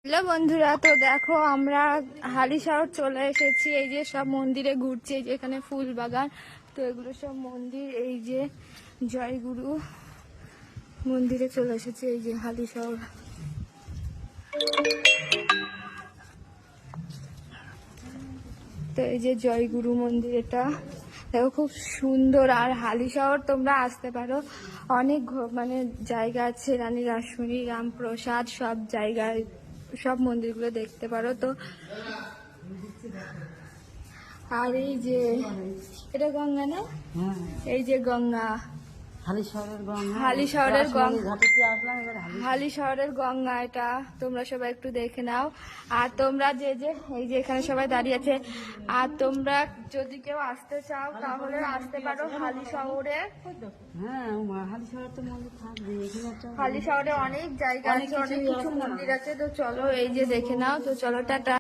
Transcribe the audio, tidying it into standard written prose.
Hello বন্ধুরা, তো দেখো আমরা হালিশহর চলে এসেছি। এই যে সব মন্দিরে ঘুরছি, এই যে এখানে ফুল বাগান, তো এগুলো সব মন্দির। এই যে জয়গুরু মন্দিরে চলে এসেছি, এই যে হালিশহর। তো এই যে জয়গুরু মন্দির, এটা দেখো খুব সুন্দর। আর হালিশহর তোমরা আসতে পারো, অনেক মানে জায়গা আছে, রানী রাসমণি, রামপ্রসাদ, সব জায়গায় সব মন্দিরগুলো দেখতে পারো। তো আর এই যে এটা গঙ্গা না, এই যে গঙ্গা, হালিশহরের গঙ্গা এটা তোমরা সবাই একটু দেখে নাও। আর তোমরা যে যে এই যে এখানে সবাই দাঁড়িয়ে আছে, আর তোমরা যদি কেউ আসতে চাও তাহলে আসতে পারো হালিশহরে। হালিশহরে অনেক জায়গা আছে, অনেক কিছু মন্দির আছে, তো চলো এই যে দেখে নাও। তো চলো টাটা।